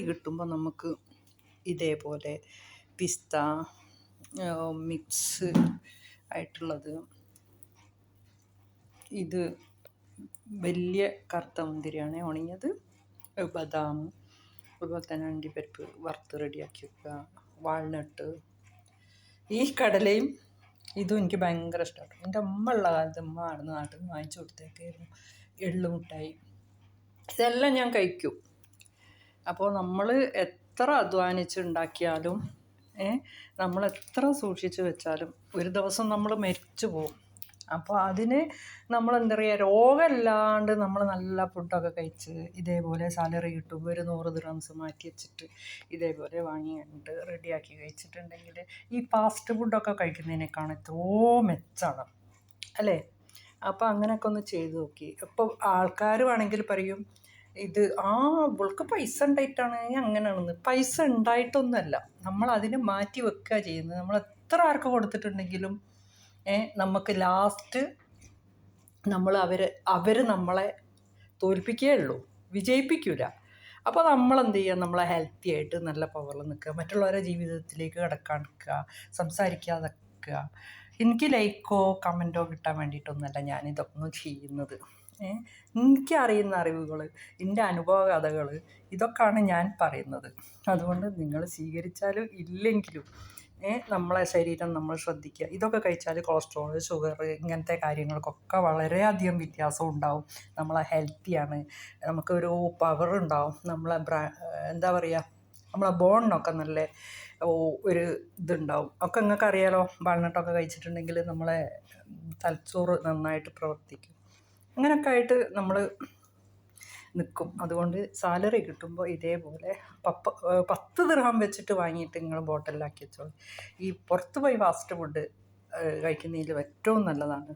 കിട്ടുമ്പോൾ നമുക്ക് ഇതേപോലെ പിസ്ത മിക്സ് ആയിട്ടുള്ളത്, ഇത് വലിയ കറുത്ത മുന്തിരിയാണ് ഉണങ്ങിയത്, ബദാം, അതുപോലെ തന്നെ അണ്ടിപ്പരിപ്പ് വറുത്ത് റെഡിയാക്കി വെക്കുക, വാൾനട്ട്, ഈ കടലയും ഇതും എനിക്ക് ഭയങ്കര ഇഷ്ടമാണ്. എൻ്റെ അമ്മ ഉള്ള കാലത്ത് അമ്മ ആടുന്ന നാട്ടിൽ നിന്ന് വാങ്ങിച്ചു കൊടുത്തേക്കായിരുന്നു എള്ളുമുട്ടായി. ഇതെല്ലാം ഞാൻ കഴിക്കും. അപ്പോൾ നമ്മൾ എത്ര അധ്വാനിച്ചുണ്ടാക്കിയാലും നമ്മൾ എത്ര സൂക്ഷിച്ച് വെച്ചാലും ഒരു ദിവസം നമ്മൾ മരിച്ചു പോകും. അപ്പോൾ അതിന് നമ്മൾ എന്താ പറയുക, രോഗമില്ലാണ്ട് നമ്മൾ നല്ല ഫുഡൊക്കെ കഴിച്ച് ഇതേപോലെ സാലറി കിട്ടുമ്പോൾ ഒരു 100 ദിർഹംസ് മാറ്റി വെച്ചിട്ട് ഇതേപോലെ വാങ്ങിയിട്ട് റെഡിയാക്കി കഴിച്ചിട്ടുണ്ടെങ്കിൽ ഈ ഫാസ്റ്റ് ഫുഡൊക്കെ കഴിക്കുന്നതിനേക്കാൾ എത്രയോ മെച്ചമാണ് അല്ലേ? അപ്പോൾ അങ്ങനെയൊക്കെ ഒന്ന് ചെയ്ത് നോക്കി. അപ്പോൾ ആൾക്കാർ വേണമെങ്കിൽ പറയും ഇത് ഇവൾക്ക് പൈസ ഉണ്ടായിട്ടാണ് അങ്ങനെയാണെന്ന്. പൈസ ഉണ്ടായിട്ടൊന്നുമല്ല, നമ്മൾ അതിനെ മാറ്റി വെക്കുക ചെയ്യുന്നത്. നമ്മൾ എത്ര ആർക്ക് കൊടുത്തിട്ടുണ്ടെങ്കിലും നമുക്ക് ലാസ്റ്റ് അവർ നമ്മളെ തോൽപ്പിക്കുകയുള്ളൂ, വിജയിപ്പിക്കില്ല. അപ്പോൾ നമ്മളെന്ത് ചെയ്യുക, നമ്മളെ ഹെൽത്തി ആയിട്ട് നല്ല പവറിൽ നിൽക്കുക, മറ്റുള്ളവരുടെ ജീവിതത്തിലേക്ക് കിടക്കാണ്ടിരിക്കുക, സംസാരിക്കാതിരിക്കുക. എനിക്ക് ലൈക്കോ കമൻറ്റോ കിട്ടാൻ വേണ്ടിയിട്ടൊന്നുമല്ല ഞാനിതൊന്നും ചെയ്യുന്നത്. എനിക്കറിയുന്ന അറിവുകൾ, എൻ്റെ അനുഭവ കഥകൾ, ഇതൊക്കെയാണ് ഞാൻ പറയുന്നത്. അതുകൊണ്ട് നിങ്ങൾ സ്വീകരിച്ചാലും ഇല്ലെങ്കിലും നമ്മളെ ശരീരം നമ്മൾ ശ്രദ്ധിക്കുക. ഇതൊക്കെ കഴിച്ചാൽ കൊളസ്ട്രോൾ, ഷുഗർ, ഇങ്ങനത്തെ കാര്യങ്ങൾക്കൊക്കെ വളരെയധികം വ്യത്യാസം ഉണ്ടാവും. നമ്മളെ ഹെൽത്തിയാണ്, നമുക്കൊരു പവർ ഉണ്ടാവും, നമ്മളെ എന്താ പറയുക, നമ്മളെ ബോണിനൊക്കെ നല്ല ഒരു ഇതുണ്ടാവും. ഒക്കെ നിങ്ങൾക്ക് അറിയാലോ, വാൾനട്ടൊക്കെ കഴിച്ചിട്ടുണ്ടെങ്കിൽ നമ്മളെ തലച്ചോറ് നന്നായിട്ട് പ്രവർത്തിക്കും. അങ്ങനെയൊക്കെ ആയിട്ട് നമ്മൾ നിൽക്കും. അതുകൊണ്ട് സാലറി കിട്ടുമ്പോൾ ഇതേപോലെ 10 ദിർഹം വെച്ചിട്ട് വാങ്ങിയിട്ട് നിങ്ങൾ ബോട്ടിലാക്കി വെച്ചോളൂ. ഈ പുറത്ത് പോയി ഫാസ്റ്റ് ഫുഡ് കഴിക്കുന്നതിൽ ഏറ്റവും നല്ലതാണ്.